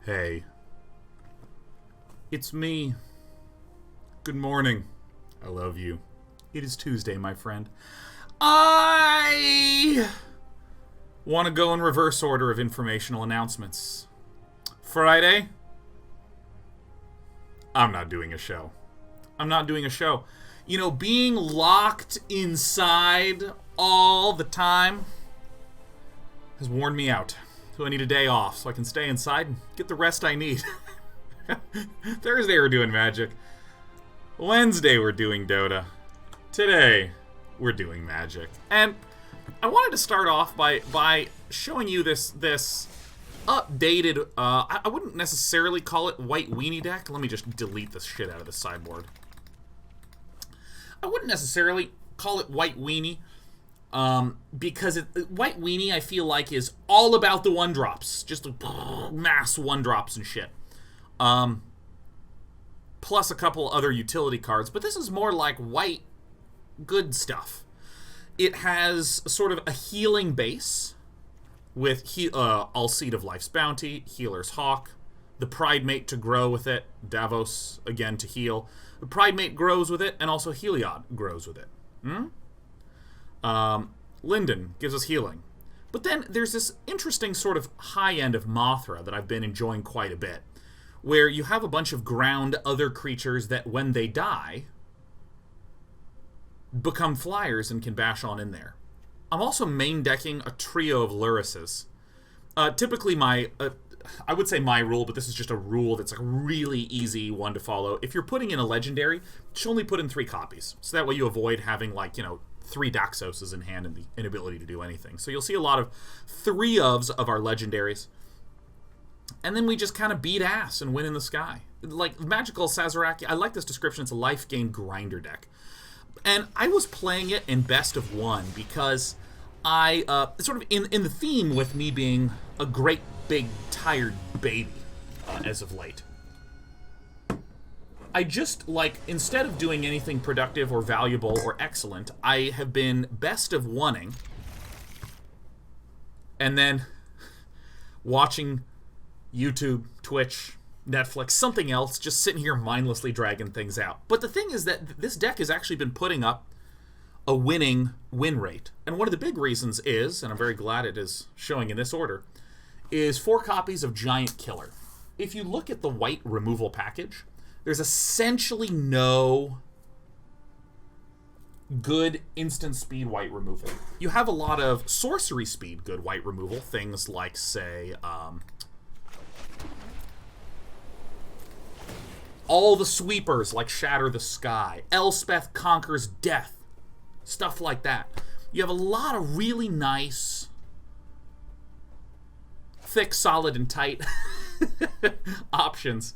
Hey. It's me. Good morning. I love you. It is Tuesday, my friend. I want to go in reverse order of informational announcements. Friday, I'm not doing a show. You know, being locked inside all the time has worn me out. So I need a day off so I can stay inside and get the rest I need. Thursday we're doing Magic. Wednesday we're doing Dota. Today we're doing Magic. And I wanted to start off by showing you this updated, I wouldn't necessarily call it white weenie deck. Let me just delete this shit out of the sideboard. I wouldn't necessarily call it white weenie. Because white weenie, I feel like, is all about the one drops, just mass one drops and shit. Plus a couple other utility cards, but this is more like white good stuff. It has sort of a healing base with Alseid of Life's Bounty, Healer's Hawk, the Pridemate to grow with it, Davos again to heal. The Pridemate grows with it, and also Heliod grows with it. Linden gives us healing. But then there's this interesting sort of high end of Mothra that I've been enjoying quite a bit, where you have a bunch of ground other creatures that when they die become flyers and can bash on in there. I'm also main decking a trio of Lurruses. Typically I would say my rule, but this is just a rule that's like a really easy one to follow. If you're putting in a legendary, just only put in 3 copies. So that way you avoid having 3 Daxoses in hand and the inability to do anything. So you'll see a lot of 3-ofs of our legendaries. And then we just kind of beat ass and win in the sky. Like Magical Sazerac, I like this description. It's a life gain grinder deck. And I was playing it in best of 1 because I, sort of in the theme with me being a great big tired baby as of late. I just, instead of doing anything productive or valuable or excellent, I have been best of 1ing and then watching YouTube, Twitch, Netflix, something else, just sitting here mindlessly dragging things out. But the thing is that this deck has actually been putting up a winning win rate. And one of the big reasons is, and I'm very glad it is showing in this order, is 4 copies of Giant Killer. If you look at the white removal package, there's essentially no good instant speed white removal. You have a lot of sorcery speed good white removal, things like, say, all the sweepers like Shatter the Sky, Elspeth Conquers Death, stuff like that. You have a lot of really nice, thick, solid, and tight options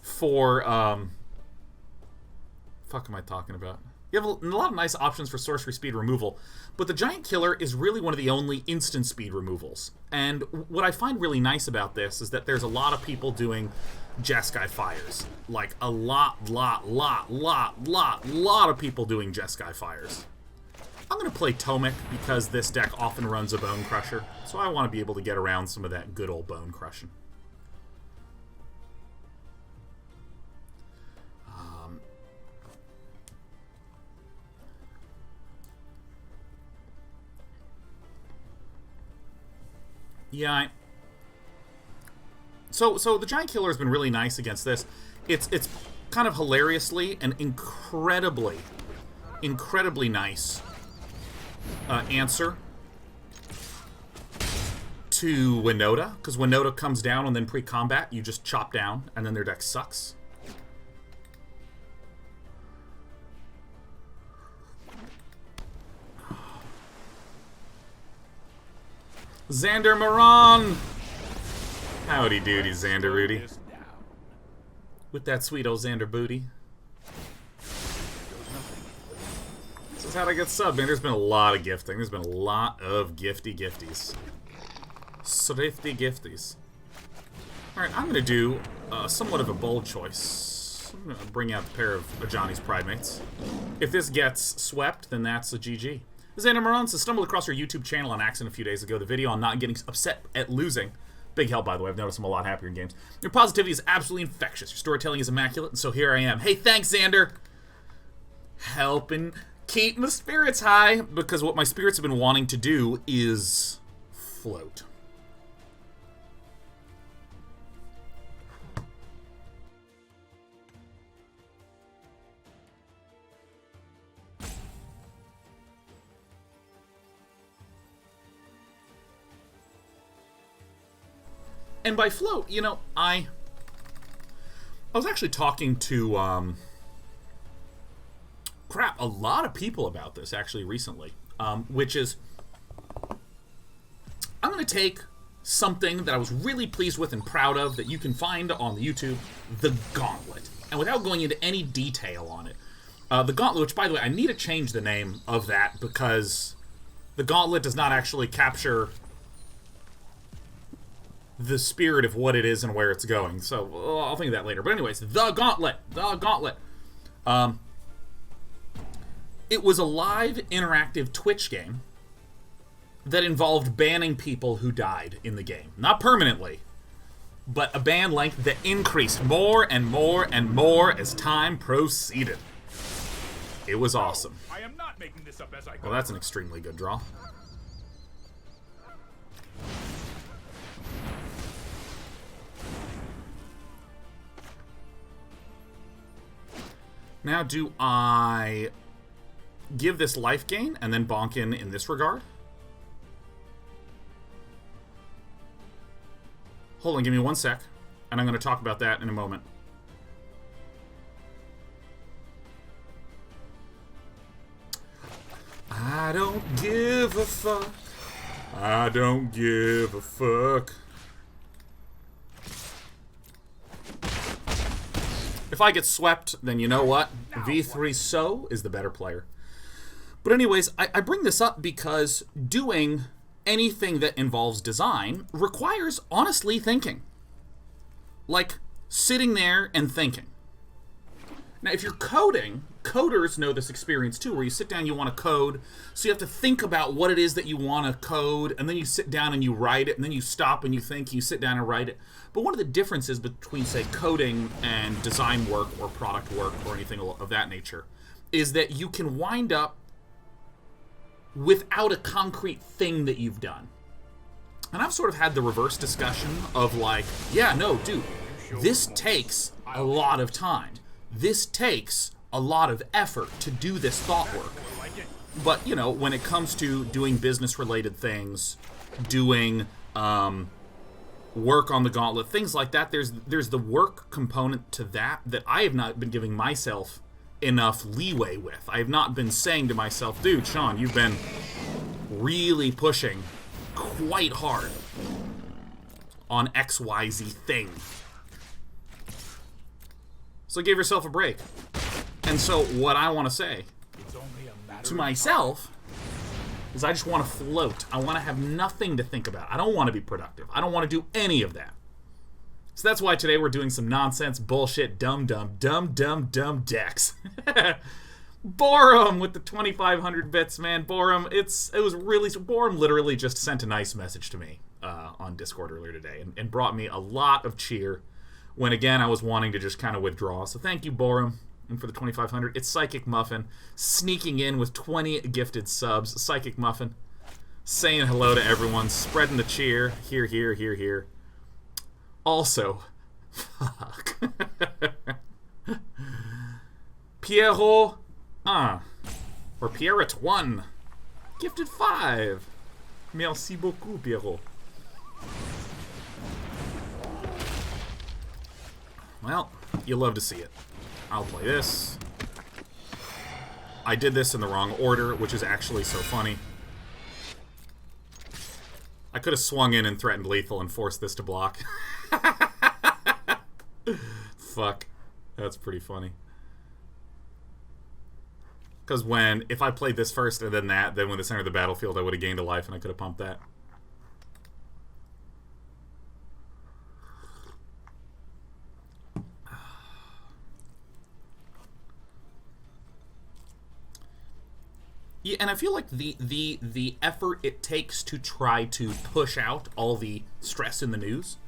for, fuck am I talking about? You have a lot of nice options for sorcery speed removal, but the Giant Killer is really one of the only instant speed removals. And what I find really nice about this is that there's a lot of people doing Jeskai Fires. Like, a lot of people doing Jeskai Fires. I'm going to play Tomik because this deck often runs a Bone Crusher, so I want to be able to get around some of that good old bone crushing. Yeah, So the Giant Killer has been really nice against this. It's kind of hilariously and incredibly nice answer to Winota, because Winota comes down and then pre-combat you just chop down and then their deck sucks. Xander Moran! Howdy doody, Xander Rudy. With that sweet old Xander booty. This is how I get subbed, man. There's been a lot of gifting. There's been a lot of gifties. Thrifty gifties. Alright, I'm going to do somewhat of a bold choice. I'm going to bring out a pair of Ajani's Pridemates. If this gets swept, then that's a GG. Xander Moran says, stumbled across your YouTube channel on accident a few days ago. The video on not getting upset at losing Big help, by the way. I've noticed I'm a lot happier in games. Your positivity is absolutely infectious. Your storytelling is immaculate, and so here I am. Hey, thanks, Xander. Helping keep my spirits high, because what my spirits have been wanting to do is float. And by float, you know, I was actually talking to, a lot of people about this, actually, recently. Which is, I'm going to take something that I was really pleased with and proud of that you can find on the YouTube, the Gauntlet. And without going into any detail on it, the Gauntlet, which, by the way, I need to change the name of that because the Gauntlet does not actually capture the spirit of what it is and where it's going. So, I'll think of that later. But anyways, the Gauntlet. The Gauntlet. It was a live, interactive Twitch game that involved banning people who died in the game. Not permanently, but a ban length that increased more and more and more as time proceeded. It was awesome. I am not making this up as I go. Well, that's an extremely good draw. Now, do I give this life gain and then bonk in this regard? Hold on, give me 1 sec, and I'm going to talk about that in a moment. I don't give a fuck. I don't give a fuck. If I get swept, then you know what? V3 So is the better player. But anyways, I bring this up because doing anything that involves design requires, honestly, thinking. Like, sitting there and thinking. Now, if you're coding, coders know this experience too, where you sit down, you want to code, so you have to think about what it is that you want to code, and then you sit down and you write it, and then you stop and you think, and you sit down and write it. But one of the differences between, say, coding and design work or product work or anything of that nature is that you can wind up without a concrete thing that you've done. And I've sort of had the reverse discussion of like, yeah, no, dude, this takes a lot of time. This takes a lot of effort to do this thought work. But, you know, when it comes to doing business-related things, doing work on the Gauntlet, things like that, there's the work component to that I have not been giving myself enough leeway with. I have not been saying to myself, dude, Sean, you've been really pushing quite hard on XYZ thing. So give yourself a break. And so what I want to say to myself is I just want to float. I want to have nothing to think about. I don't want to be productive. I don't want to do any of that. So that's why today we're doing some nonsense, bullshit, dumb decks. Borum with the 2,500 bits, man. Borum, Borum literally just sent a nice message to me on Discord earlier today and brought me a lot of cheer when, again, I was wanting to just kind of withdraw. So thank you, Borum, and for the 2,500. It's Psychic Muffin sneaking in with 20 gifted subs. Psychic Muffin saying hello to everyone, spreading the cheer. Here, here, here, here. Also, fuck. Pierrot 1, or Pierrot 1, gifted 5. Merci beaucoup, Pierrot. Well, you love to see it. I'll play this. I did this in the wrong order, which is actually so funny. I could have swung in and threatened lethal and forced this to block. Fuck. That's pretty funny. Because if I played this first and then that, then when this entered the battlefield, I would have gained a life and I could have pumped that. Yeah, and I feel like the effort it takes to try to push out all the stress in the news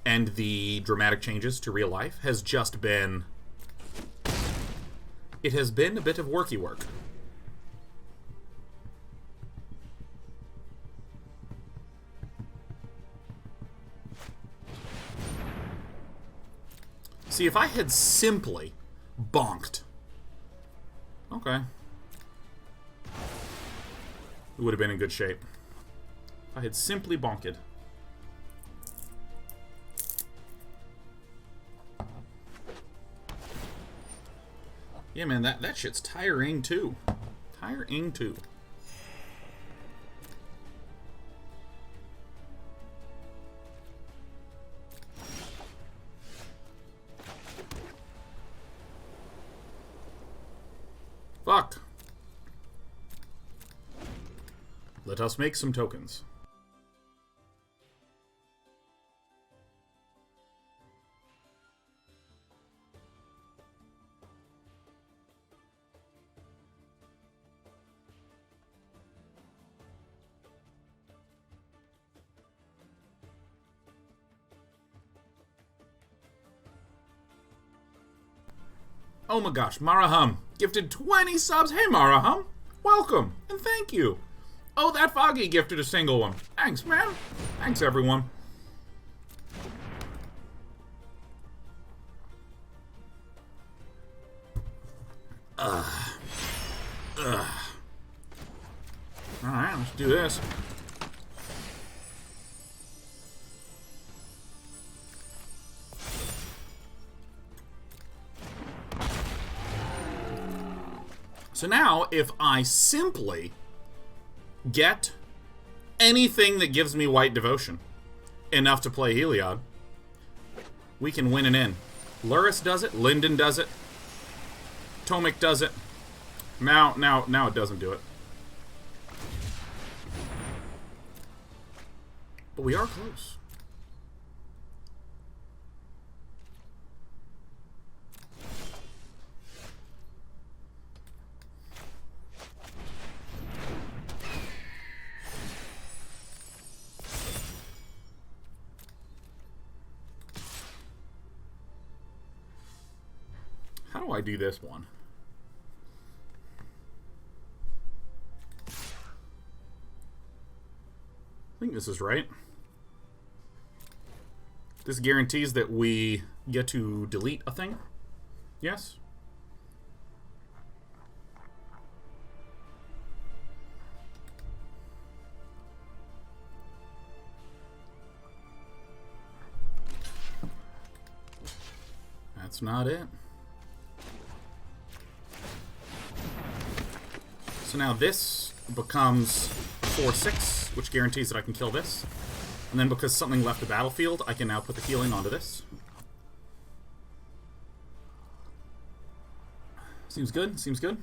and the dramatic changes to real life has just been... It has been a bit of worky work. See, if I had simply bonked... Okay. We would have been in good shape. If I had simply bonked. Yeah, man, that shit's tiring, too. Tiring, too. Fuck. Let us make some tokens. Oh my gosh, Marahum gifted 20 subs. Hey Marahum, welcome and thank you. Oh, that Foggy gifted a single one. Thanks, man. Thanks, everyone. Alright, let's do this. So now, if I simply get anything that gives me white devotion enough to play Heliod, we can win an in. Lurrus does it, Linden does it, Tomik does it. Now it doesn't do it. But we are close. How do I do this one? I think this is right. This guarantees that we get to delete a thing. Yes? That's not it. So now this becomes 4/6, which guarantees that I can kill this. And then because something left the battlefield, I can now put the healing onto this. Seems good, seems good.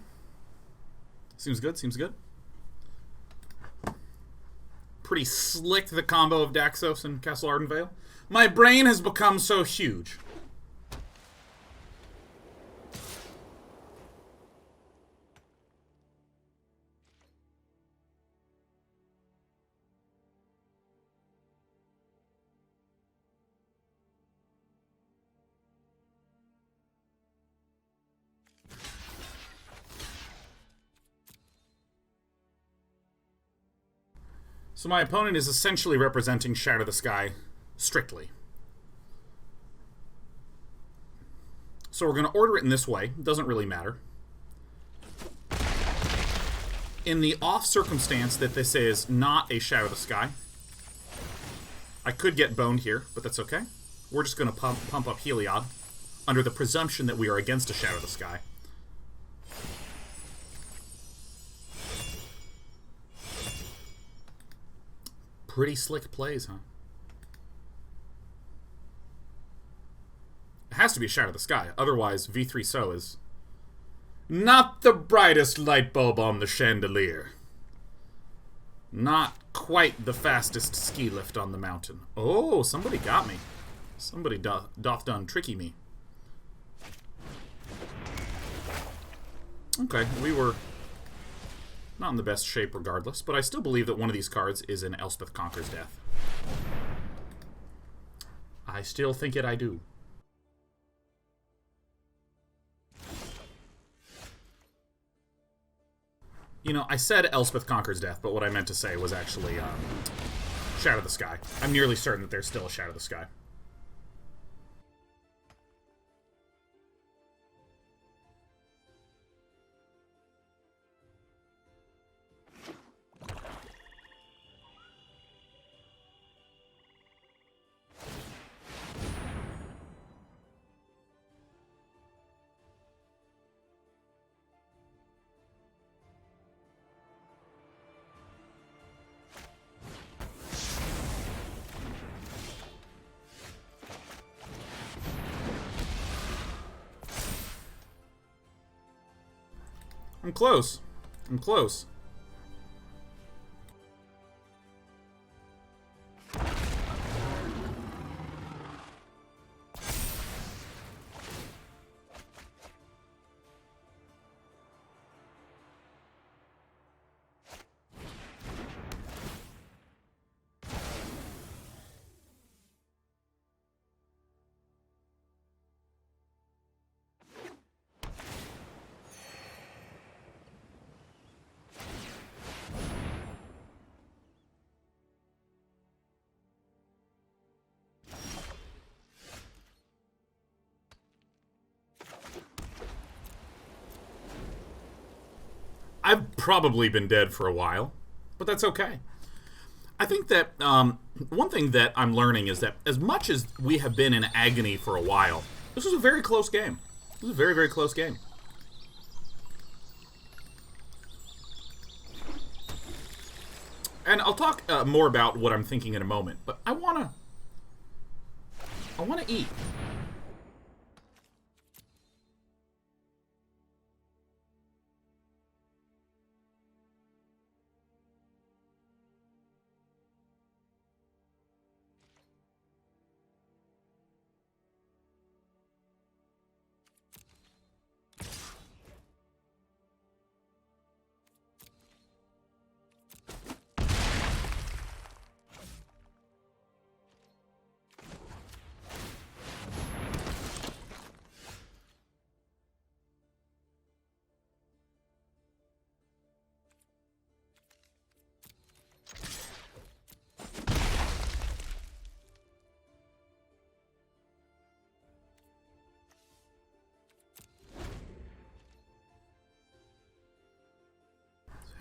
Seems good, seems good. Pretty slick, the combo of Daxos and Castle Ardenvale. My brain has become so huge. So my opponent is essentially representing Shatter the Sky, strictly. So we're going to order it in this way. It doesn't really matter. In the off circumstance that this is not a Shatter the Sky, I could get boned here, but that's okay. We're just going to pump up Heliod under the presumption that we are against a Shatter the Sky. Pretty slick plays, huh? It has to be Shatter the Sky, otherwise V3 So is not the brightest light bulb on the chandelier. Not quite the fastest ski lift on the mountain. Oh, somebody got me. Somebody doth done tricky me. Okay, we were Not in the best shape regardless, but I still believe that one of these cards is an Elspeth Conquers Death. I still think I do. You know, I said Elspeth Conquers Death, but what I meant to say was actually Shadow the Sky. I'm nearly certain that there's still a Shadow the Sky. I'm close. I'm close. I've probably been dead for a while, but that's okay. I think that one thing that I'm learning is that as much as we have been in agony for a while, this was a very close game. This was a very, very close game. And I'll talk more about what I'm thinking in a moment, but I wanna eat.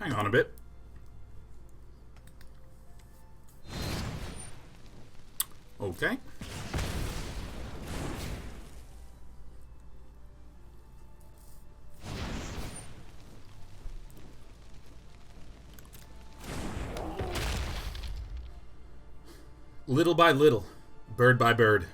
Hang on a bit. Okay. Little by little, bird by bird.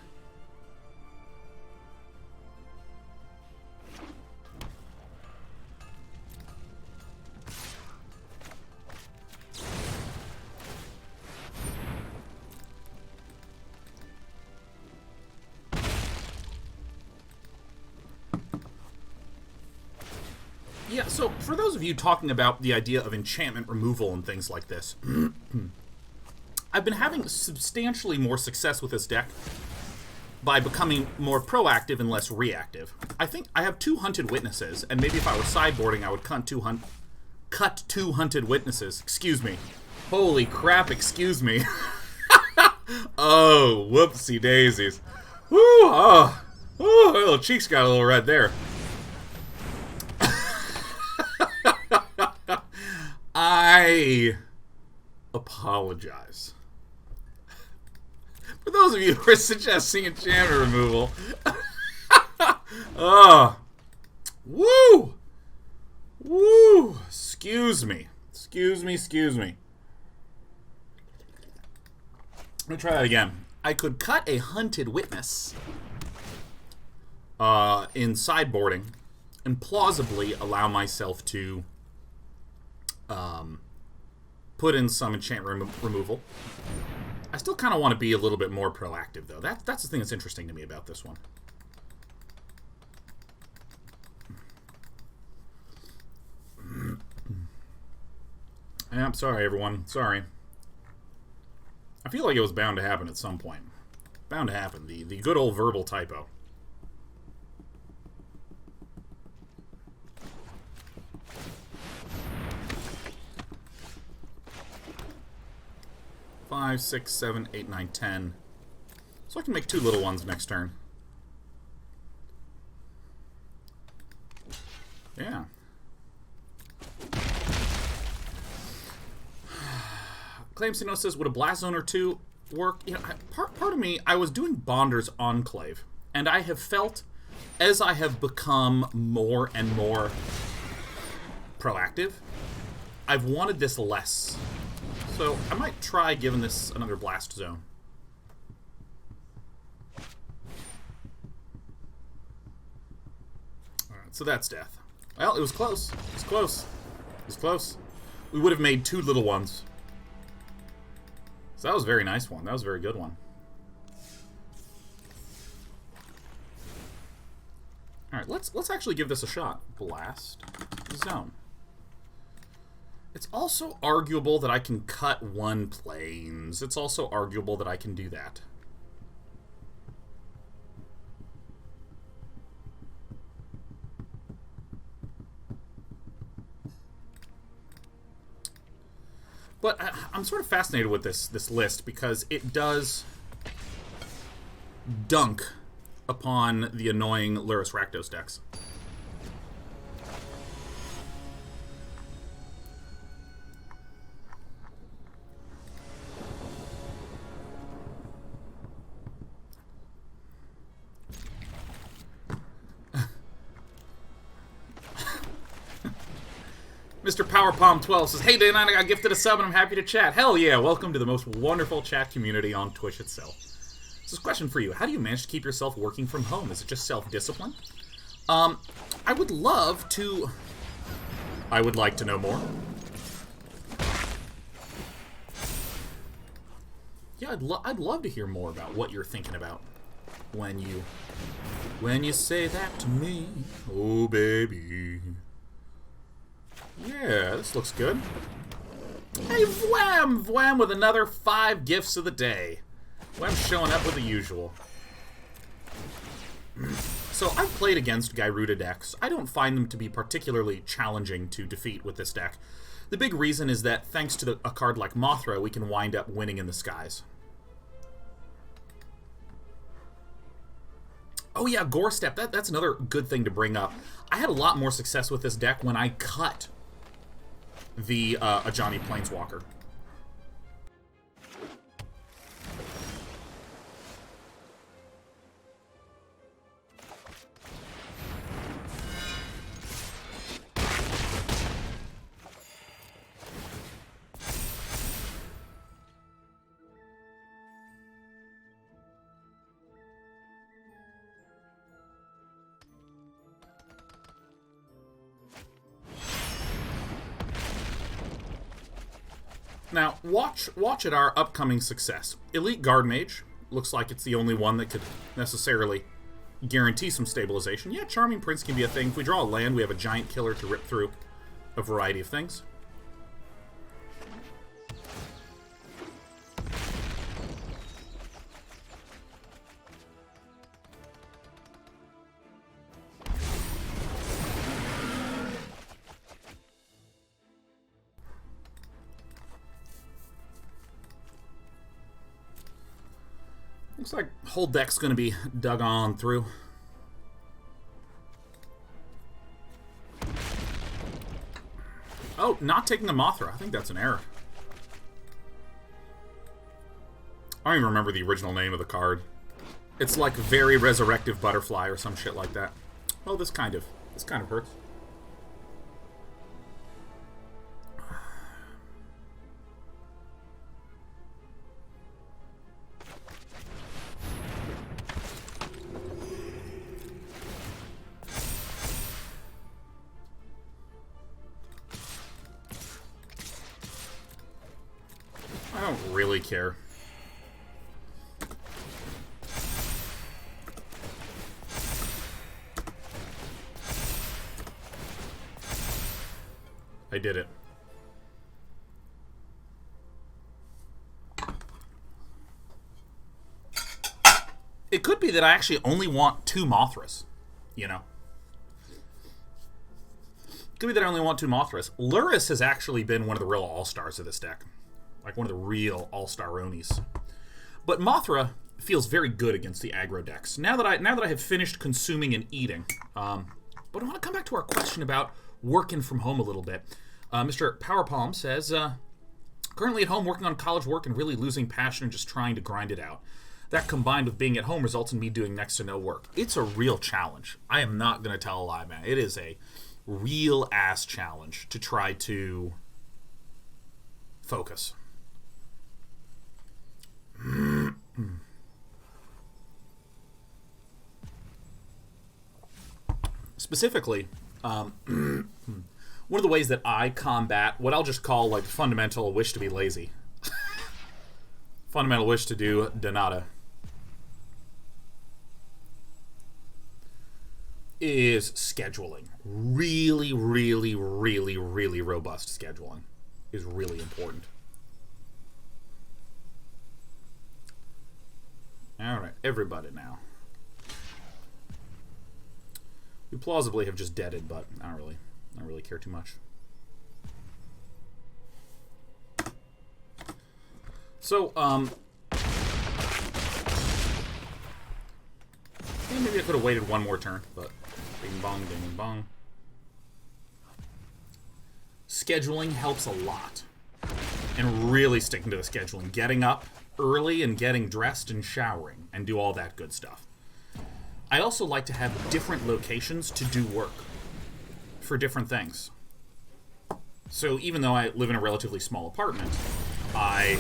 Yeah, so for those of you talking about the idea of enchantment removal and things like this, I've been having substantially more success with this deck by becoming more proactive and less reactive. I think I have 2 Hunted Witnesses, and maybe if I were sideboarding, I would cut two Hunted Witnesses. Excuse me. Holy crap, excuse me. Oh, whoopsie daisies. Woo, oh, my little cheeks got a little red there. I apologize. For those of you who are suggesting enchantment removal. Oh. Woo! Woo! Excuse me. Excuse me, excuse me. Let me try that again. I could cut a Hunted Witness in sideboarding and plausibly allow myself to put in some enchantment removal. I still kind of want to be a little bit more proactive, though. That's the thing that's interesting to me about this one. Yeah, I'm sorry, everyone. Sorry. I feel like it was bound to happen at some point. Bound to happen. The good old verbal typo. Five, 6, 7, 8, 9, 10. So I can make 2 little ones next turn. Yeah. Claimsino says, would a Blast Zone or 2 work? You know, part of me, I was doing Bonder's Enclave, and I have felt, as I have become more and more proactive, I've wanted this less. So I might try giving this another Blast Zone. Alright, so that's death. Well, it was close. It was close. It was close. We would have made 2 little ones. So that was a very nice one. That was a very good one. Alright, let's actually give this a shot. Blast Zone. It's also arguable that I can cut 1 planes. It's also arguable that I can do that. But I'm sort of fascinated with this list because it does dunk upon the annoying Lurrus Rakdos decks. Mr. PowerPalm12 says, hey, Dan, I got gifted a sub and I'm happy to chat. Hell yeah, welcome to the most wonderful chat community on Twitch itself. This is a question for you. How do you manage to keep yourself working from home? Is it just self-discipline? I would love to... I would like to know more. Yeah, I'd love to hear more about what you're thinking about when you say that to me. Oh, baby. Yeah, this looks good. Hey, Vwam! Vwam with another 5 gifts of the day. Vwam's showing up with the usual. So, I've played against Gyruda decks. I don't find them to be particularly challenging to defeat with this deck. The big reason is that, thanks to a card like Mothra, we can wind up winning in the skies. Oh yeah, Gore Step. That's another good thing to bring up. I had a lot more success with this deck when I cut the Ajani Planeswalker. Now, watch at our upcoming success. Elite Guard Mage looks like it's the only one that could necessarily guarantee some stabilization. Yeah, Charming Prince can be a thing. If we draw a land, we have a giant killer to rip through a variety of things. Looks like whole deck's gonna be dug on through. Oh, not taking the Mothra. I think that's an error. I don't even remember the original name of the card. It's like Very Resurrective Butterfly or some shit like that. Well, this kind of hurts. I don't really care. I did it. It could be that I actually only want 2 Mothras, you know? It could be that I only want 2 Mothras. Lurrus has actually been one of the real all-stars of this deck. Like, one of the real all-star-onies. But Mothra feels very good against the aggro decks. Now that I have finished consuming and eating, but I want to come back to our question about working from home a little bit. Mr. Powerpalm says, currently at home working on college work and really losing passion and just trying to grind it out. That combined with being at home results in me doing next to no work. It's a real challenge. I am not going to tell a lie, man. It is a real ass challenge to try to focus. Specifically, one of the ways that I combat what I'll just call like fundamental wish to be lazy. Fundamental wish to do nada. Is scheduling. Really, really, really, really robust scheduling is really important. Alright, everybody now. We plausibly have just deaded, but I don't really care too much. So, maybe I could have waited one more turn, but bing bong, ding bong. Scheduling helps a lot. And really sticking to the scheduling. Getting up early and getting dressed and showering and do all that good stuff. I also like to have different locations to do work for different things. So even though I live in a relatively small apartment, I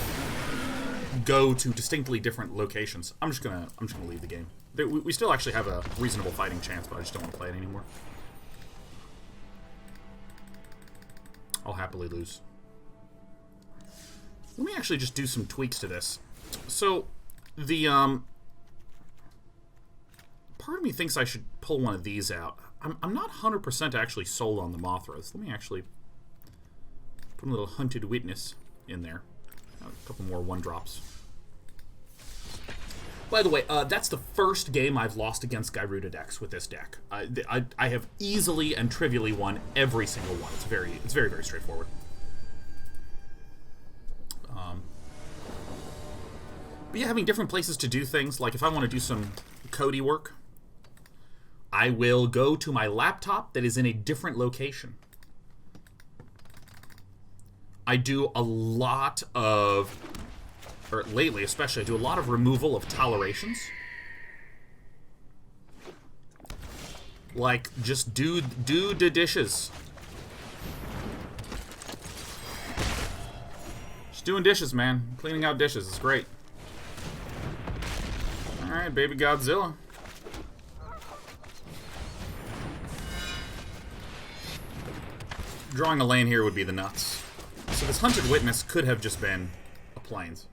go to distinctly different locations. I'm just gonna leave the game. We still actually have a reasonable fighting chance, but I just don't want to play it anymore. I'll happily lose. Let me actually just do some tweaks to this. So, the, part of me thinks I should pull one of these out. I'm not 100% actually sold on the Mothras. Let me actually put a little Hunted Witness in there. A couple more 1-drops. By the way, that's the first game I've lost against Gyruda decks with this deck. I have easily and trivially won every single one. It's very, very straightforward. But yeah, having different places to do things, like if I want to do some Cody work, I will go to my laptop that is in a different location. I do a lot of, or lately especially, I do a lot of removal of tolerations. Like, just do the dishes. Just doing dishes, man. Cleaning out dishes is great. Alright, baby Godzilla. Drawing a lane here would be the nuts. So this Hunted Witness could have just been a Plains.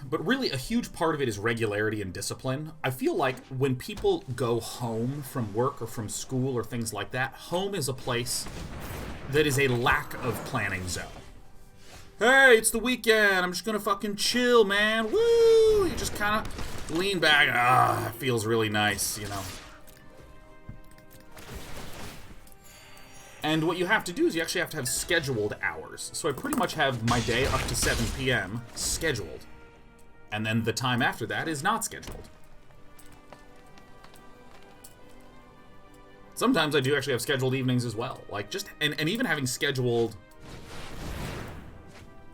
But really, a huge part of it is regularity and discipline. I feel like when people go home from work or from school or things like that, home is a place that is a lack of planning zone. Hey, it's the weekend. I'm just gonna fucking chill, man. Woo! You just kind of lean back. Ah, it feels really nice, you know. And what you have to do is you actually have to have scheduled hours. So I pretty much have my day up to 7 p.m. scheduled. And then the time after that is not scheduled. Sometimes I do actually have scheduled evenings as well. Like, just, and even having scheduled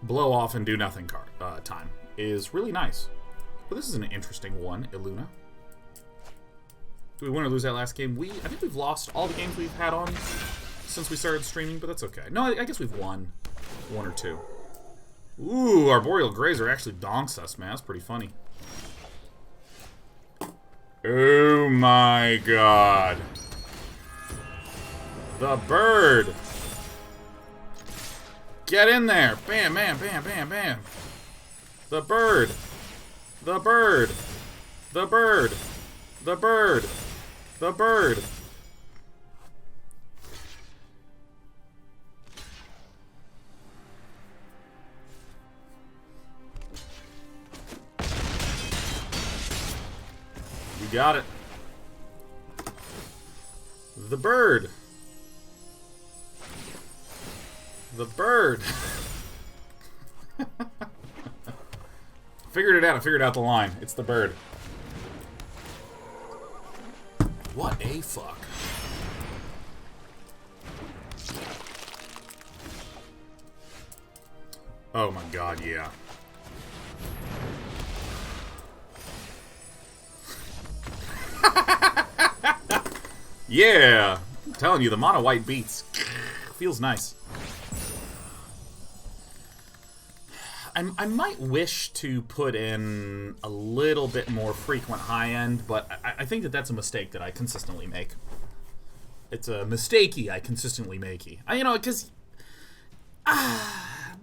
blow off and do nothing time is really nice. But this is an interesting one, Illuna. Do we win or lose that last game? I think we've lost all the games we've had on since we started streaming, but that's okay. No, I guess we've won 1 or 2. Ooh, Arboreal Grazer actually donks us, man. That's pretty funny. Oh my god. The bird. Get in there. Bam, bam, bam, bam, bam. The bird. The bird. The bird. The bird. The bird. You got it. The bird. The bird. Figured it out. I figured out the line. It's the bird. What a fuck. Oh my god, yeah. Yeah! I'm telling you, the mono white beats. Feels nice. I might wish to put in a little bit more frequent high-end, but I think that that's a mistake that I consistently make. It's a mistakey I consistently makey. You know, because...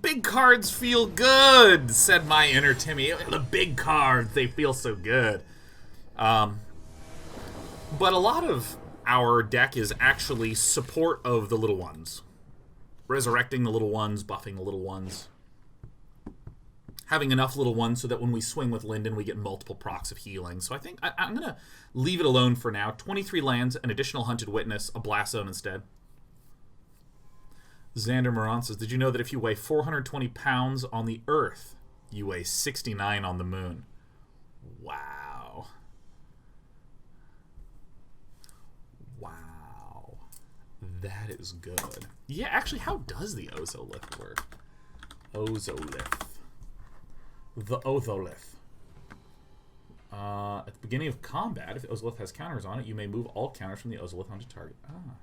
big cards feel good, said my inner Timmy. The big cards, they feel so good. But a lot of our deck is actually support of the little ones. Resurrecting the little ones, buffing the little ones. Having enough little ones so that when we swing with Linden, we get multiple procs of healing. So I think I'm going to leave it alone for now. 23 lands, an additional Hunted Witness, a Blast Zone instead. Xander Moran says, did you know that if you weigh 420 pounds on the Earth, you weigh 69 on the Moon? Wow. Wow. That is good. Yeah, actually, how does the Ozolith work? Ozolith. The Ozolith. At the beginning of combat, if Ozolith has counters on it, you may move all counters from the Ozolith onto target. Ah.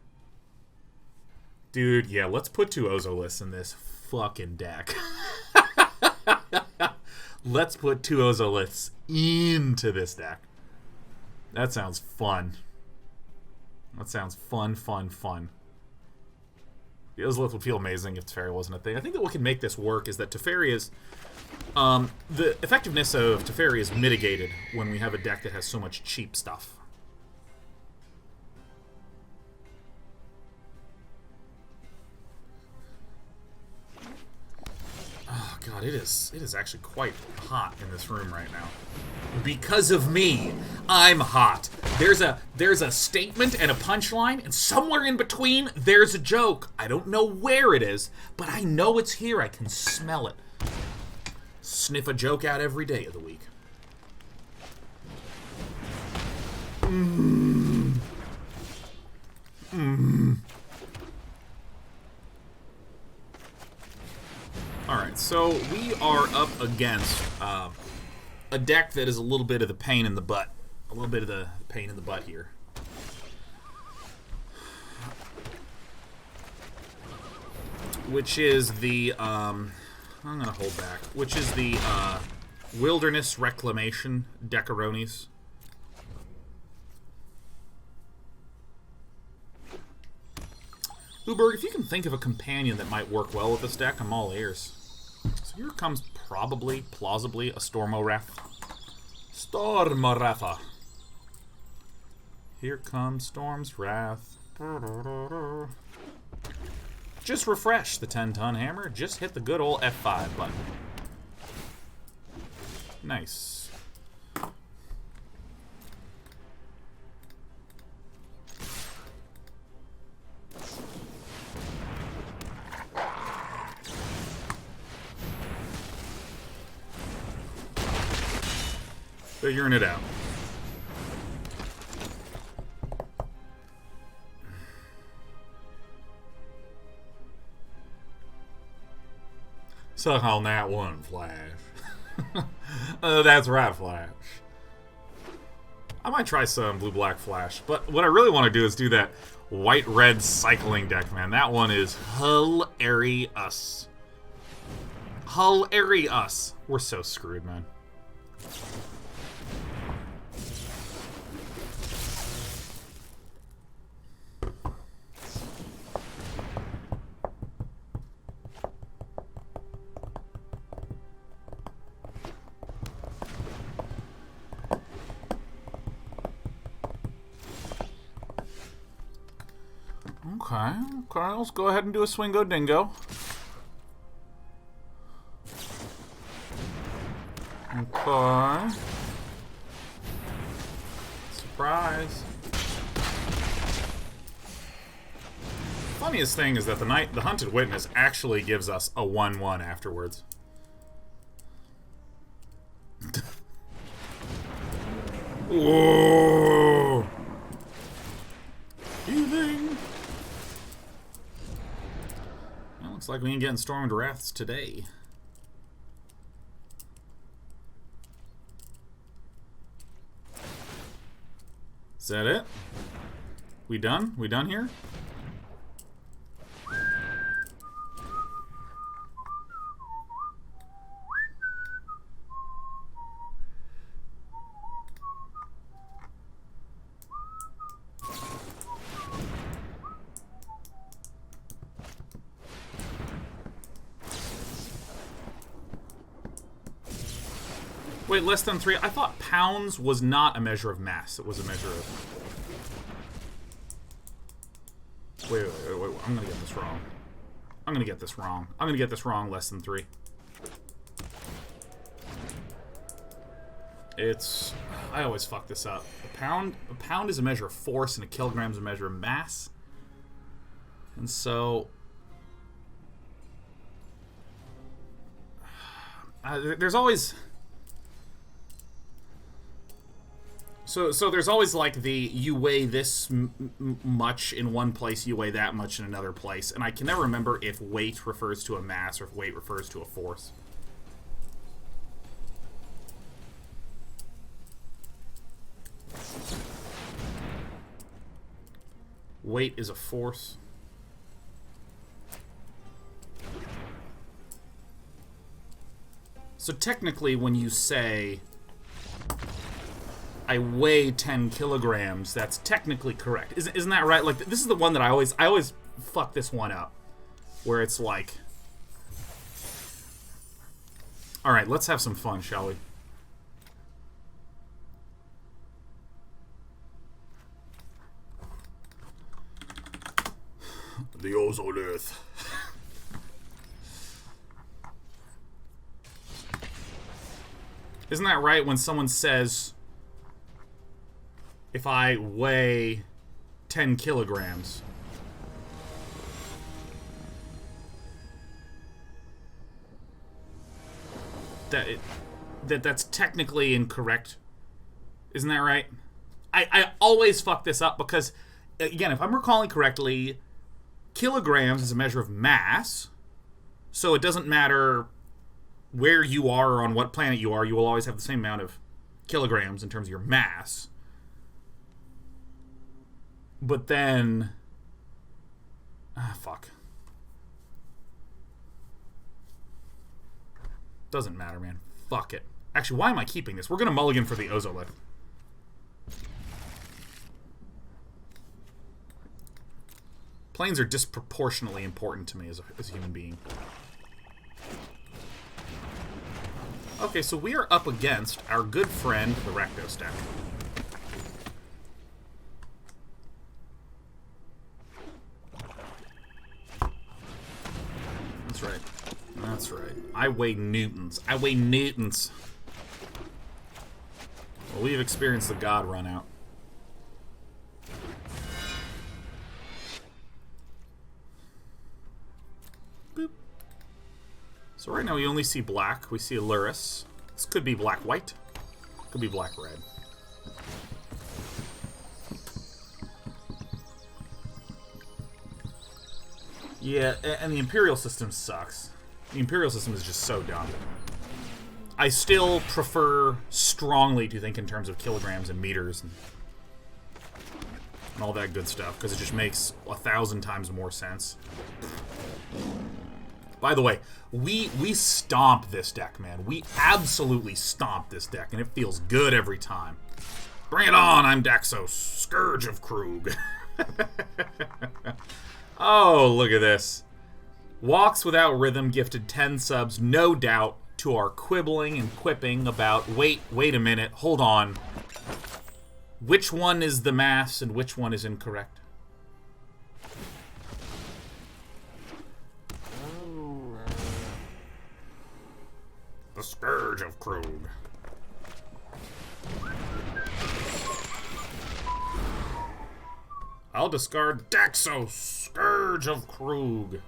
Dude, yeah, let's put 2 Ozoliths in this fucking deck. Let's put 2 Ozoliths into this deck. That sounds fun. That sounds fun, fun, fun. The Ozolith would feel amazing if Teferi wasn't a thing. I think that what can make this work is that Teferi is... the effectiveness of Teferi is mitigated when we have a deck that has so much cheap stuff. Oh god, it is actually quite hot in this room right now. Because of me, I'm hot. There's a statement and a punchline, and somewhere in between, there's a joke. I don't know where it is, but I know it's here. I can smell it. Sniff a joke out every day of the week. Alright, so we are up against a deck that is a little bit of the pain in the butt. A little bit of the pain in the butt here. Which is the, I'm going to hold back. Which is the Wilderness Reclamation Decaronis. Uberg, if you can think of a companion that might work well with this deck, I'm all ears. So here comes probably, plausibly, a Stormoref. Stormoref. Here comes Storm's Wrath. Just refresh the 10-ton hammer. Just hit the good old F5 button. Nice. Figuring it out. Suck on that one, Flash. That's right, Flash. I might try some blue-black Flash, but what I really want to do is do that white-red cycling deck, man. That one is hilarious. Hilarious. We're so screwed, man. Okay, let's go ahead and do a Swingo Dingo. Okay. Surprise. Funniest thing is that the Hunted Witness actually gives us a 1/1 afterwards. Whoa! Healing. Well, looks like we ain't getting Stormed Wraths today. Is that it? We done? We done here? Wait, less than 3? I thought pounds was not a measure of mass. It was a measure of... Wait. I'm gonna get this wrong. I'm gonna get this wrong. Less than 3. It's... I always fuck this up. A pound is a measure of force, and a kilogram is a measure of mass. And so... there's always... So there's always like the you weigh this much in one place, you weigh that much in another place, and I can never remember if weight refers to a mass or if weight refers to a force. Weight is a force. So technically, when you say I weigh 10 kilograms, that's technically correct. Isn't that right? Like, this is the one that I always fuck this one up. Where it's like... Alright, let's have some fun, shall we? The Ozolith. Isn't that right when someone says... If I weigh 10 kilograms. That's technically incorrect. Isn't that right? I always fuck this up because, again, if I'm recalling correctly, kilograms is a measure of mass. So it doesn't matter where you are or on what planet you are, you will always have the same amount of kilograms in terms of your mass. But then... fuck. Doesn't matter, man. Fuck it. Actually, why am I keeping this? We're gonna mulligan for the Ozolith. Planes are disproportionately important to me as a human being. Okay, so we are up against our good friend, the Rakdos deck. That's right. That's right. I weigh newtons. I weigh newtons. Well, we've experienced the God run out. Boop. So right now we only see black. We see a Lurrus. This could be black-white. Could be black-red. Yeah, and the Imperial system sucks. The Imperial system is just so dumb. I still prefer strongly to think in terms of kilograms and meters and all that good stuff, because it just makes 1,000 times more sense. By the way, we stomp this deck, man. We absolutely stomp this deck, and it feels good every time. Bring it on, I'm Daxos, Scourge of Krug. Oh, look at this. Walks Without Rhythm gifted 10 subs, no doubt, to our quibbling and quipping about, wait a minute, hold on. Which one is the mass and which one is incorrect? The Scourge of Krug. I'll discard Daxos, Scourge of Krug.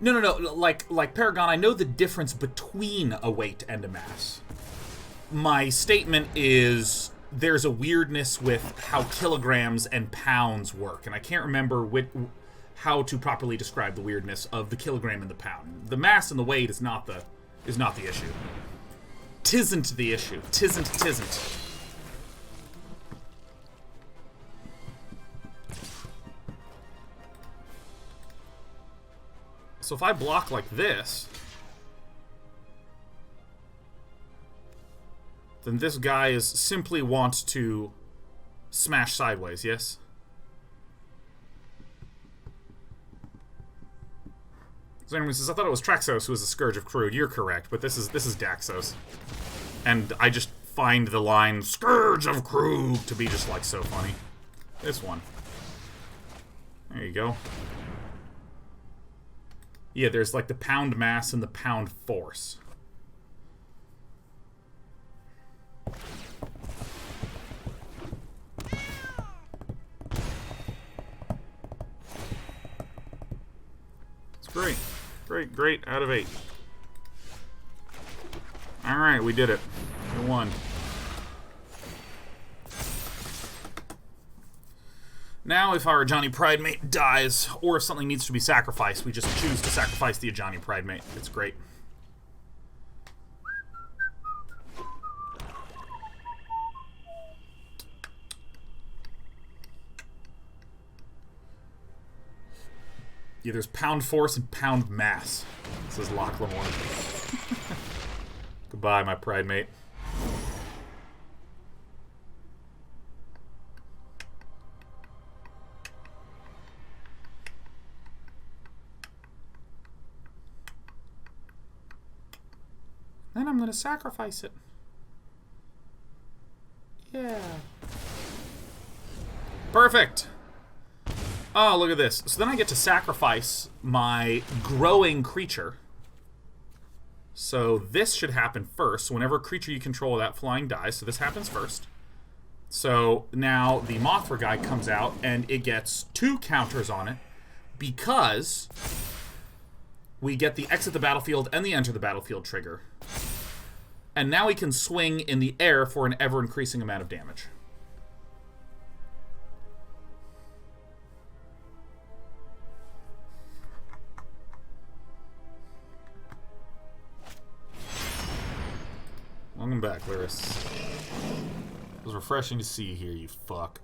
No. Like Paragon, I know the difference between a weight and a mass. My statement is there's a weirdness with how kilograms and pounds work, and I can't remember how to properly describe the weirdness of the kilogram and the pound. The mass and the weight is not the issue. Tisn't the issue. Tisn't. So if I block like this, then this guy is simply wants to smash sideways, yes? So anyone says, I thought it was Traxos who was the Scourge of Krug. You're correct, but this is Daxos. And I just find the line, Scourge of Krug, to be just, like, so funny. This one. There you go. Yeah, there's, like, the pound mass and the pound force. It's great. Great. Out of 8. Alright, we did it. We won. Now, if our Ajani Pridemate dies, or if something needs to be sacrificed, we just choose to sacrifice the Ajani Pridemate. It's great. Yeah, there's pound force and pound mass, says Locke Lamore. Goodbye, my Pridemate. Then I'm gonna sacrifice it. Yeah. Perfect! Oh, look at this. So then I get to sacrifice my growing creature. So this should happen first. So whenever a creature you control that flying dies, so this happens first. So now the Mothra guy comes out, and it gets 2 counters on it because we get the exit the battlefield and the enter the battlefield trigger. And now we can swing in the air for an ever-increasing amount of damage. Welcome back, Lurrus. It was refreshing to see you here, you fuck.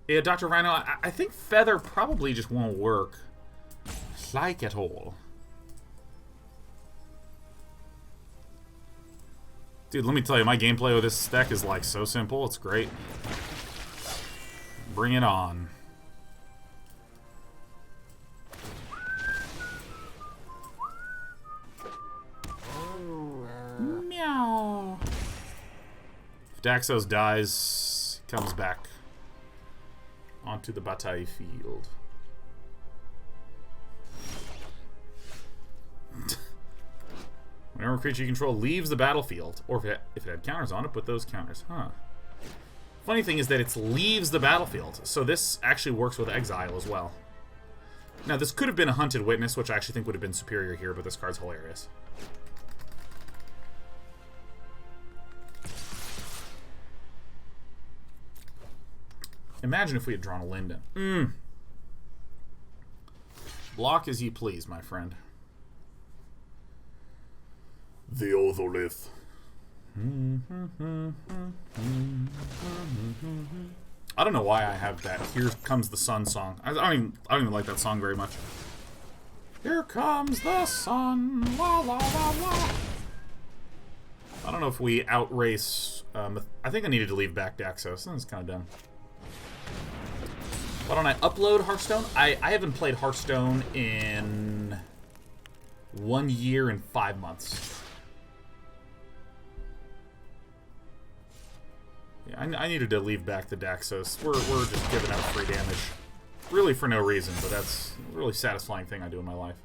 Yeah, Dr. Rhino, I think Feather probably just won't work. Like at all. Dude, let me tell you, my gameplay with this deck is like so simple, it's great. Bring it on. Meow. If Daxos dies, comes back onto the battlefield. Whenever a creature you control leaves the battlefield, or if it had counters on it, put those counters. Huh. Funny thing is that it leaves the battlefield, so this actually works with exile as well. Now, this could have been a Hunted Witness, which I actually think would have been superior here, but this card's hilarious. Imagine if we had drawn a Linden. Block as you please, my friend. The Otholith. I don't know why I have that Here Comes the Sun song. I don't even like that song very much. Here comes the sun. La la la la. I don't know if we outrace. I think I needed to leave back Daxos. That's kind of dumb. Why don't I upload Hearthstone? I haven't played Hearthstone in 1 year and 5 months. Yeah, I needed to leave back the Daxos. We're just giving out free damage. Really for no reason, but that's a really satisfying thing I do in my life.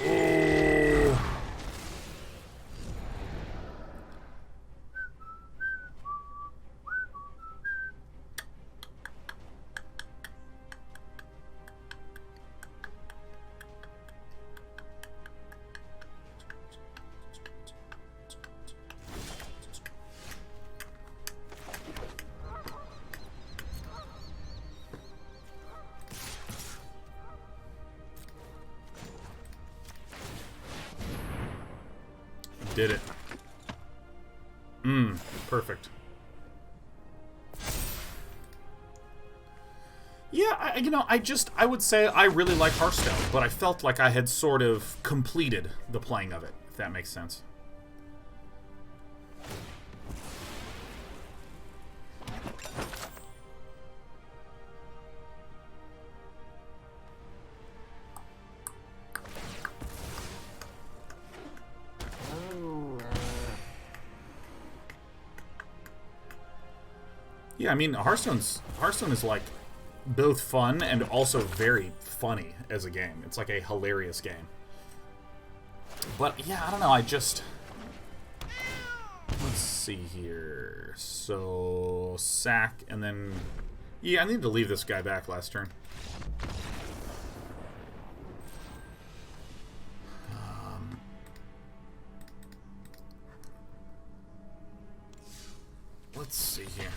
Oh. Did it. Perfect. Yeah, I would say I really like Hearthstone, but I felt like I had sort of completed the playing of it, if that makes sense. Yeah, I mean, Hearthstone is like both fun and also very funny as a game. It's like a hilarious game. But yeah, I don't know, let's see here. So, sack, and then... Yeah, I need to leave this guy back last turn. Let's see here.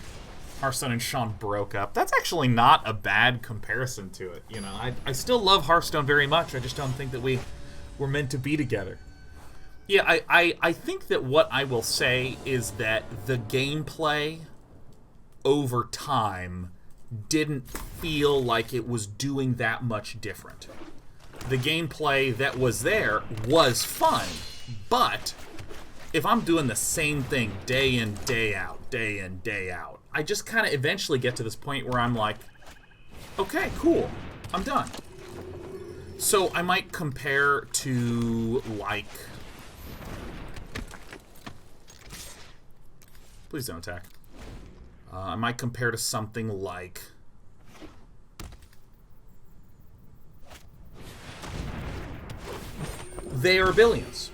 Hearthstone and Sean broke up. That's actually not a bad comparison to it. You know, I still love Hearthstone very much. I just don't think that we were meant to be together. Yeah, I think that what I will say is that the gameplay over time didn't feel like it was doing that much different. The gameplay that was there was fun, but if I'm doing the same thing day in, day out, I just kind of eventually get to this point where I'm like, okay, cool, I'm done. So I might compare to, like... Please don't attack. I might compare to something like... They Are Billions.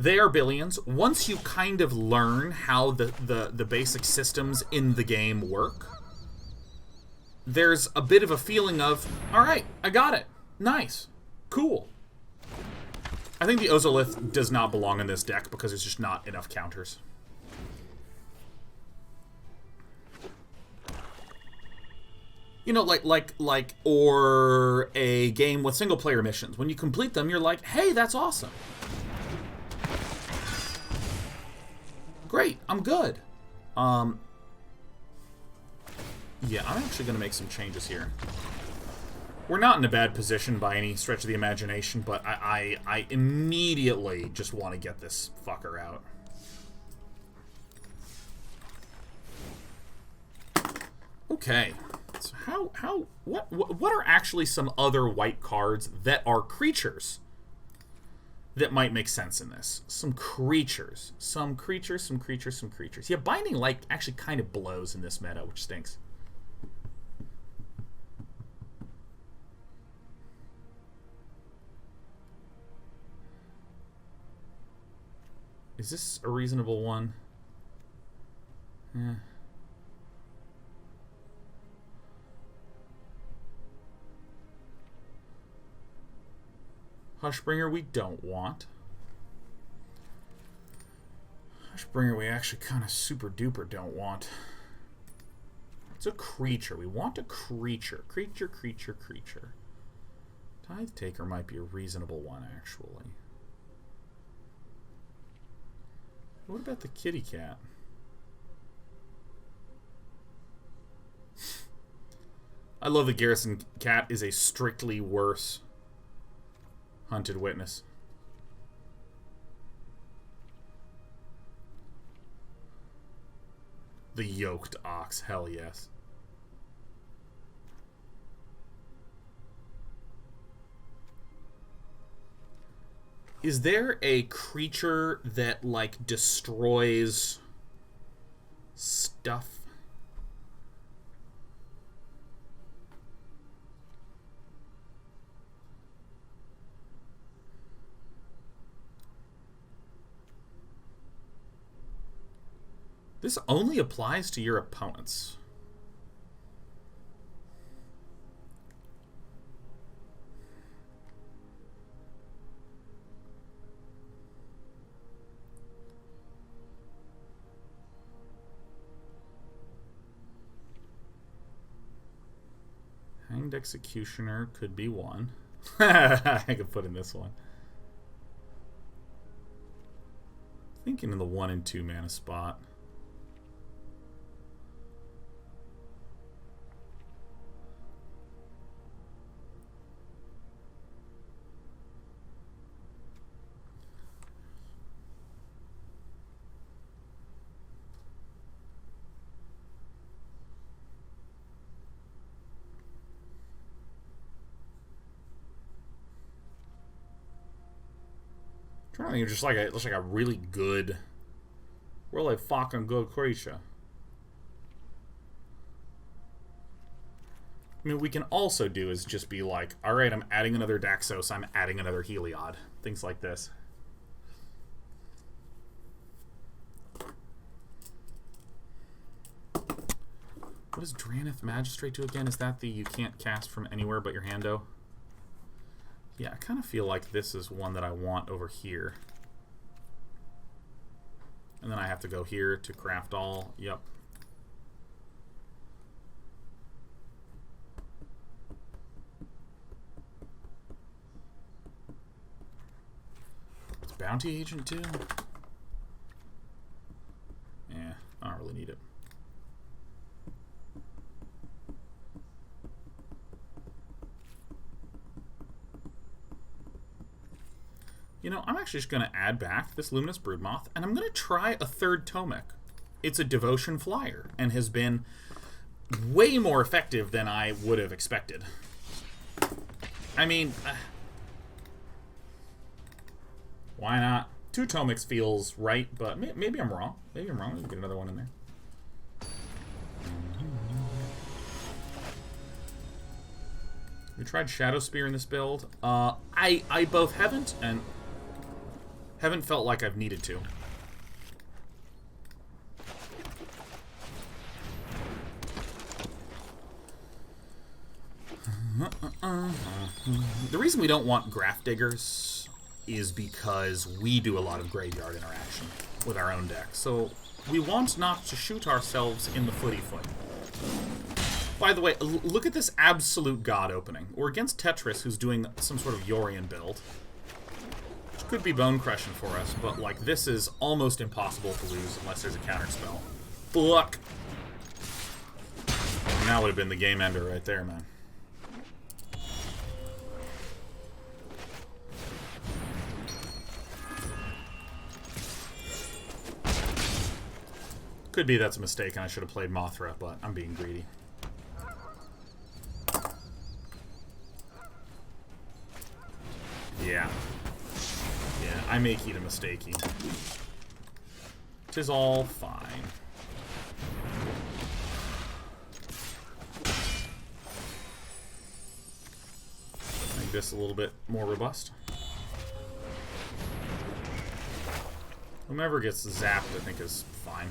They Are Billions. Once you kind of learn how the basic systems in the game work, there's a bit of a feeling of, alright, I got it. Nice. Cool. I think the Ozolith does not belong in this deck because there's just not enough counters. You know, or a game with single-player missions. When you complete them, you're like, hey, that's awesome. Great, I'm good. Yeah, I'm actually going to make some changes here. We're not in a bad position by any stretch of the imagination, but I immediately just want to get this fucker out. Okay. So what are actually some other white cards that are creatures that might make sense in this? Some creatures. Yeah, Binding Light actually kind of blows in this meta, which stinks. Is this a reasonable one? Yeah. Hushbringer we don't want. Hushbringer we actually kind of super duper don't want. It's a creature. We want a creature. Creature. Tithe Taker might be a reasonable one, actually. What about the kitty cat? I love the Garrison cat is a strictly worse Hunted Witness. The Yoked Ox, hell yes. Is there a creature that, like, destroys stuff? This only applies to your opponents. Hanged Executioner could be one. I could put in this one. Thinking in the 1 and 2 mana spot. I think just like it looks like a really good, really fucking good creature. I mean, we can also do is just be like, all right, I'm adding another Daxos, I'm adding another Heliod, things like this. What does Drannith Magistrate do again? Is that the you can't cast from anywhere but your hando? Yeah, I kind of feel like this is one that I want over here. And then I have to go here to craft all. Yep. What's Bounty Agent do? Yeah, I don't really need it. You know, I'm actually just going to add back this Luminous Broodmoth, and I'm going to try a third Tomik. It's a Devotion Flyer, and has been way more effective than I would have expected. I mean, why not? 2 Tomiks feels right, but maybe I'm wrong. Maybe I'm wrong. Let's get another one in there. We tried Shadow Spear in this build. I both haven't and haven't felt like I've needed to. The reason we don't want Graph Diggers is because we do a lot of graveyard interaction with our own deck. So we want not to shoot ourselves in the footy foot. By the way, look at this absolute god opening. We're against Tetris, who's doing some sort of Yorion build. Which could be bone crushing for us, but like this is almost impossible to lose unless there's a counterspell. Fuck! And that would have been the game ender right there, man. Could be that's a mistake and I should have played Mothra, but I'm being greedy. Yeah. Yeah, I make it a mistakey. 'Tis all fine. Make this a little bit more robust. Whomever gets zapped, I think, is fine.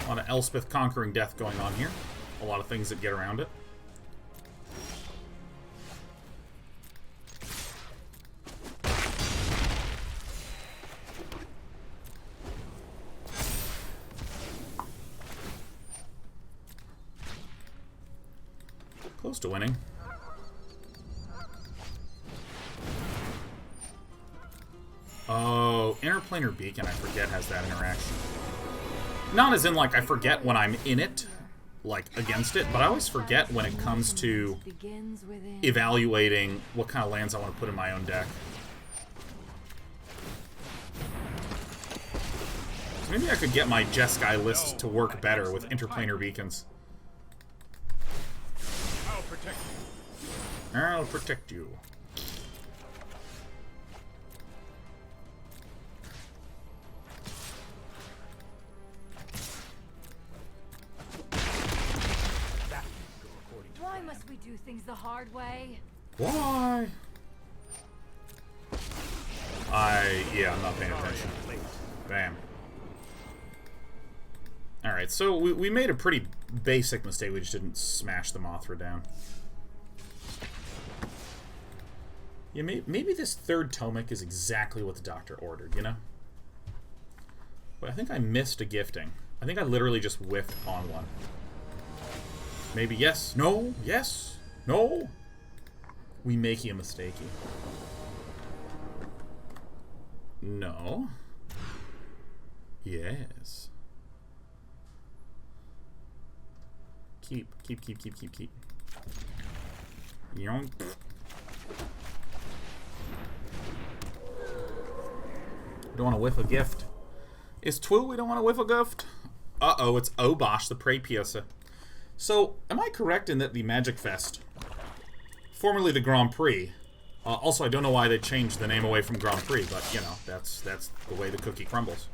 A lot of Elspeth conquering death going on here. A lot of things that get around it. Close to winning. Oh, Interplanar Beacon, I forget, has that interaction. Not as in, like, I forget when I'm in it, like, against it, but I always forget when it comes to evaluating what kind of lands I want to put in my own deck. So maybe I could get my Jeskai list to work better with Interplanar Beacons. I'll protect you. I'll protect you. Why must we do things the hard way? Why? Yeah, I'm not paying attention. Bam. Alright, so we made a pretty basic mistake. We just didn't smash the Mothra down. Yeah, maybe this third Tomik is exactly what the doctor ordered, you know? But I think I missed a gifting. I think I literally just whiffed on one. Maybe yes, no, yes, no. We make you a mistakey. No. Yes. Keep. Yonk. Don't want to whiff a gift. Is Twill we don't want to whiff a gift? Uh-oh, it's Obosh, the Prey Piercer. So, am I correct in that the Magic Fest, formerly the Grand Prix, also I don't know why they changed the name away from Grand Prix, but, you know, that's the way the cookie crumbles.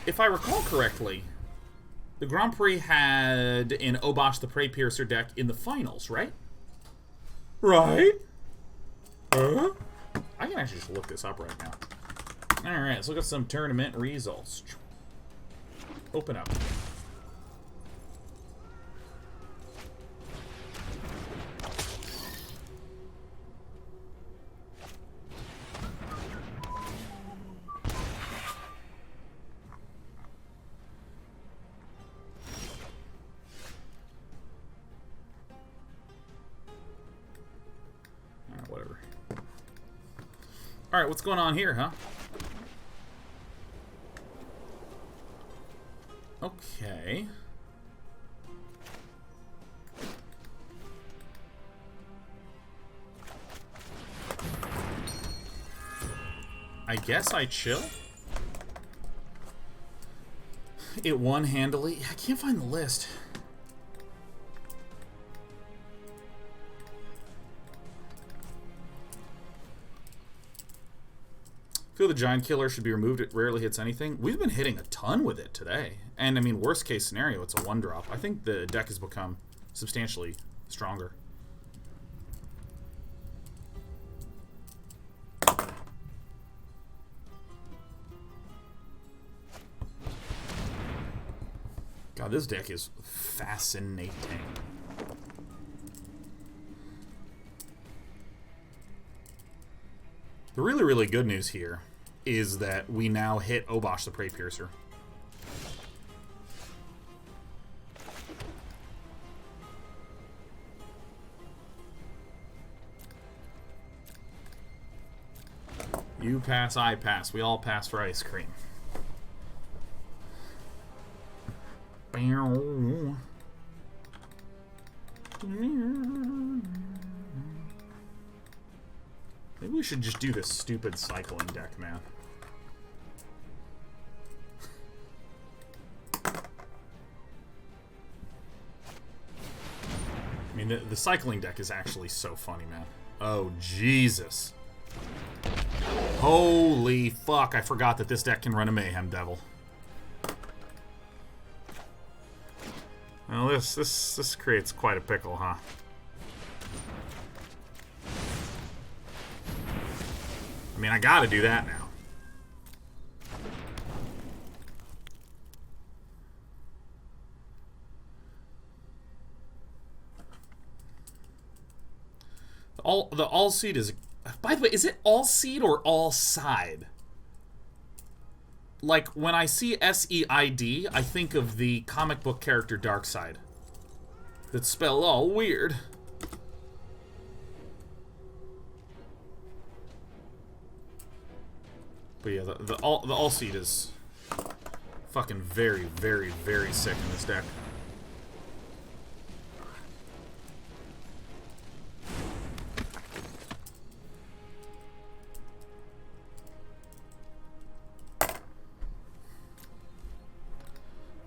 If I recall correctly, the Grand Prix had an Obosh the Prey Piercer deck in the finals, right? Right? I can actually just look this up right now. Alright, let's look at some tournament results. Open up. Whatever. Alright, what's going on here, huh? Okay. I guess I chill. It won handily. I can't find the list. Feel the Giant Killer should be removed. It rarely hits anything. We've been hitting a ton with it today. And, I mean, worst case scenario, it's a 1-drop. I think the deck has become substantially stronger. God, this deck is fascinating. The really, really good news here is that we now hit Obosh the Prey Piercer. You pass, I pass. We all pass for ice cream. Maybe we should just do this stupid cycling deck, man. I mean, the cycling deck is actually so funny, man. Oh, Jesus. Holy fuck, I forgot that this deck can run a Mayhem Devil. Well, this creates quite a pickle, huh? I mean, I gotta do that now. The Alseid is... By the way, is it Alseid or Alseid? Like, when I see S-E-I-D, I think of the comic book character Darkseid. That's spelled all weird. But yeah, the Alseid is fucking very, very, very sick in this deck.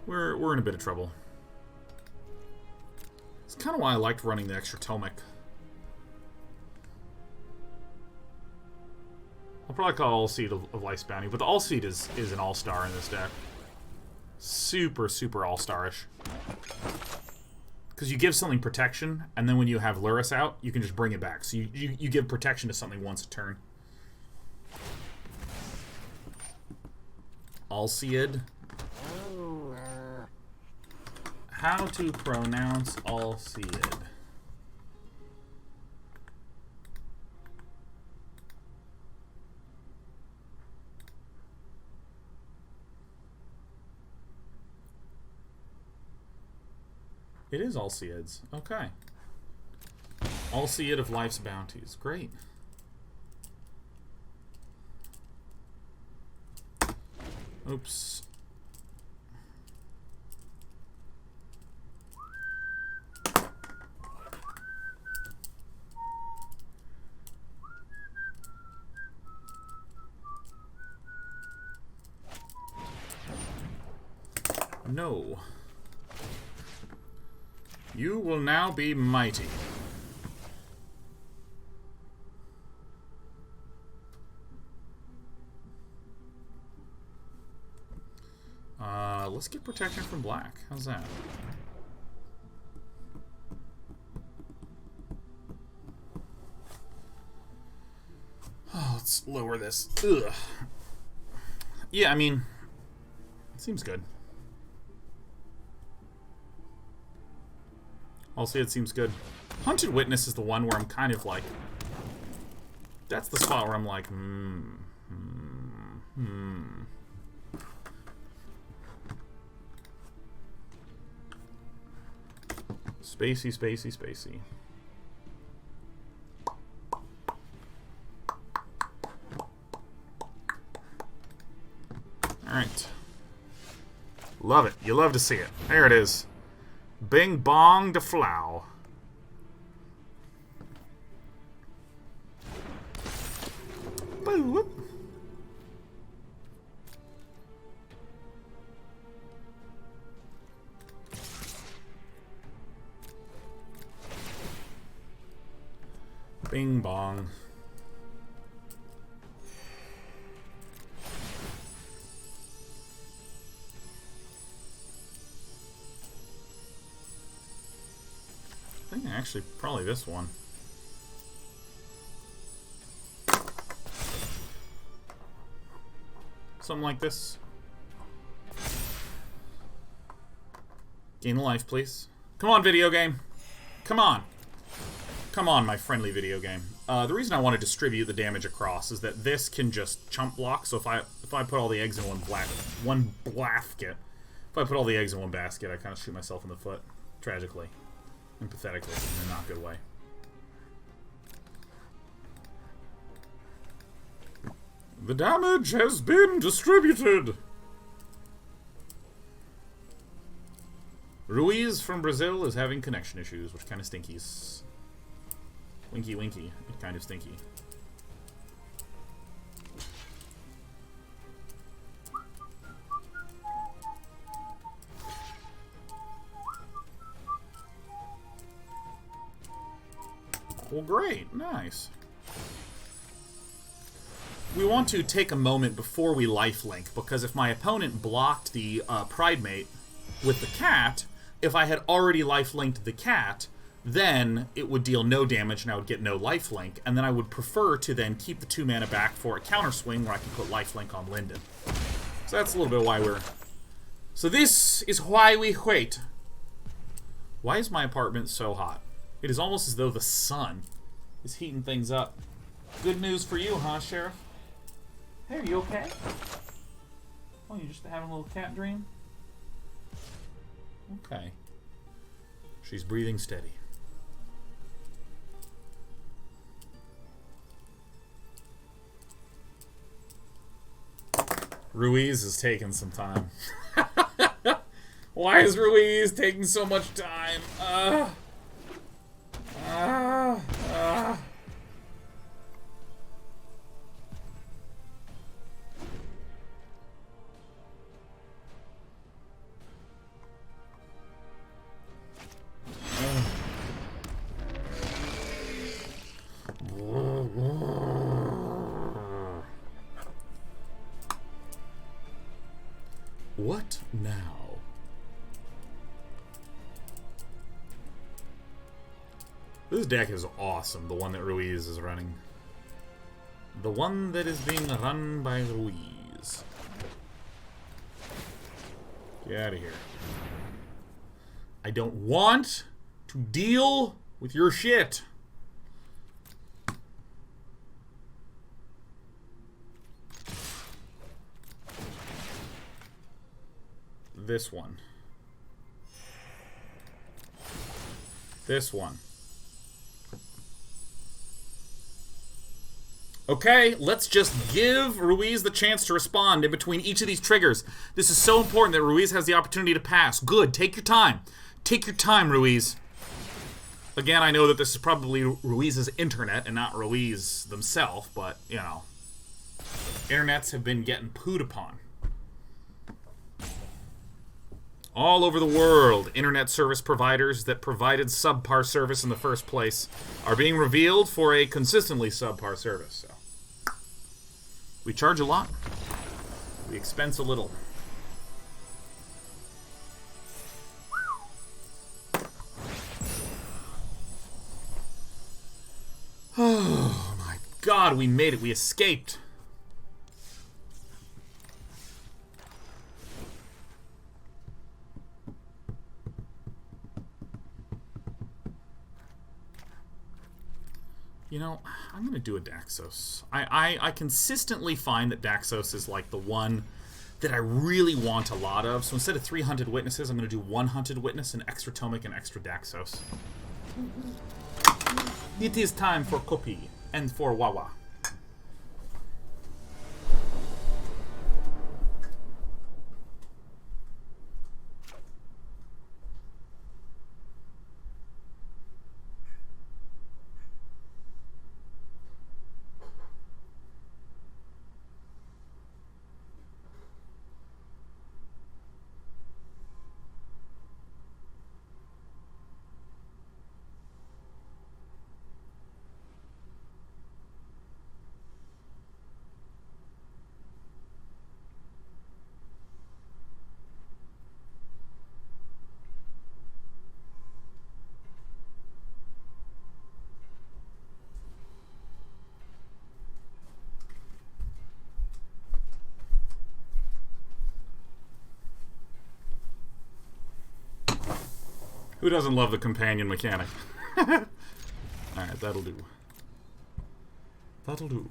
We're in a bit of trouble. It's kind of why I liked running the extra Tomik. I'll probably call Alseid of Life's Bounty, but the Alseid is an all-star in this deck. Super, super all-starish. Because you give something protection, and then when you have Lurrus out, you can just bring it back. So you give protection to something once a turn. Alseid. How to pronounce Alseid? It is Alseid's. Okay. Alseid of Life's Bounties. Great. Oops. No. You will now be mighty. Let's get protection from black. How's that? Oh, let's lower this. Ugh. Yeah, I mean, it seems good. I'll say it seems good. Hunted Witness is the one where I'm kind of like... That's the spot where I'm like, Spacey, spacey, spacey. Alright. Love it. You love to see it. There it is. Bing bong de flow. Boo. Bing bong. I think actually probably this one. Something like this. Gain a life, please. Come on, video game. Come on. Come on, my friendly video game. The reason I want to distribute the damage across is that this can just chump block. So if I put all the eggs in one basket, if I put all the eggs in one basket, I kind of shoot myself in the foot, tragically and pathetically, in a not good way. The damage has been distributed. Ruiz from Brazil is having connection issues, which kind of stinkies. Winky winky. It kind of stinky. Well, great. Nice. We want to take a moment before we lifelink, because if my opponent blocked the Pridemate with the cat, if I had already lifelinked the cat, then it would deal no damage and I would get no lifelink, and then I would prefer to then keep the 2 mana back for a counter swing where I can put lifelink on Linden. So that's a little bit why we're... So this is why we wait. Why is my apartment so hot? It is almost as though the sun is heating things up. Good news for you, huh, Sheriff? Hey, are you okay? Oh, you just having a little cat dream? Okay. She's breathing steady. Ruiz is taking some time. Why is Ruiz taking so much time? What now? This deck is awesome, the one that Ruiz is running. The one that is being run by Ruiz. Get out of here. I don't want to deal with your shit. This one. This one. Okay, let's just give Ruiz the chance to respond in between each of these triggers. This is so important that Ruiz has the opportunity to pass. Good, take your time. Take your time, Ruiz. Again, I know that this is probably Ruiz's internet and not Ruiz themselves, but, you know. Internets have been getting pooed upon. All over the world, internet service providers that provided subpar service in the first place are being revealed for a consistently subpar service. So. We charge a lot. We expense a little. Oh my God, we made it. We escaped. You know, I'm going to do a Daxos. I consistently find that Daxos is like the one that I really want a lot of. So instead of 3 Hunted Witnesses, I'm going to do 1 Hunted Witness, an extra Tomik, and extra Daxos. It is time for Kopi and for Wawa. Who doesn't love the companion mechanic? Alright, that'll do. That'll do.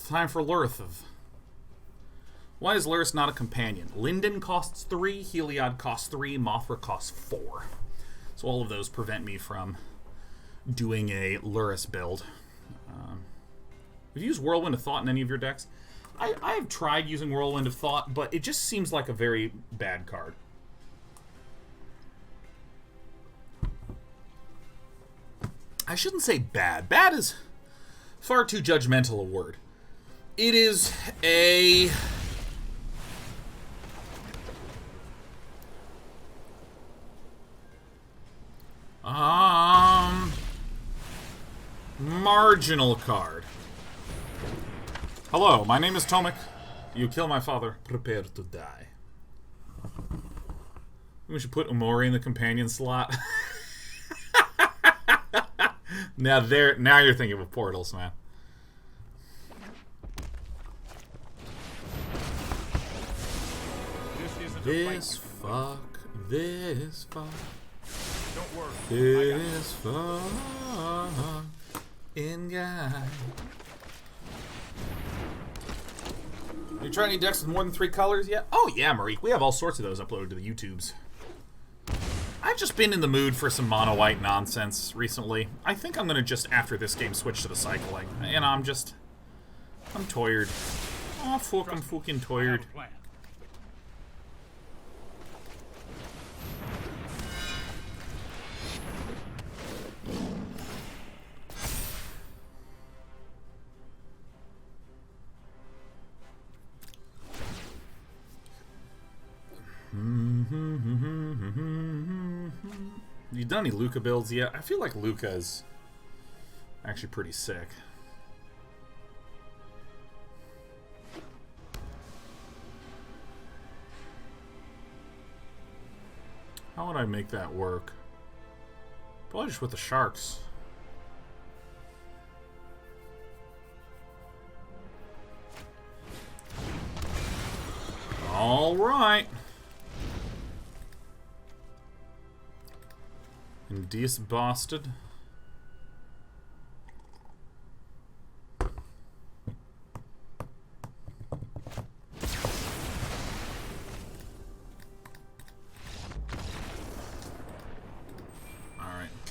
Time for Lurrus. Why is Lurrus not a companion? Linden costs 3, Heliod costs 3, Mothra costs 4. So all of those prevent me from doing a Lurrus build. Have you used Whirlwind of Thought in any of your decks? I have tried using Whirlwind of Thought, but it just seems like a very bad card. I shouldn't say bad. Bad is far too judgmental a word. It is a... marginal card. Hello, my name is Tomik. You kill my father, prepare to die. We should put Umori in the companion slot. Now you're thinking of portals, man. This fuck. Don't worry. This fuck. In guy. You try any decks with more than 3 colors yet? Oh yeah, Marique. We have all sorts of those uploaded to the YouTubes. I've just been in the mood for some mono white nonsense recently. I think I'm gonna just, after this game, switch to the cycling. And I'm tired. Oh, fuck, I'm fucking tired. You done any Luca builds yet? I feel like Luca is actually pretty sick. How would I make that work? Probably just with the sharks. All right. Indecent bastard.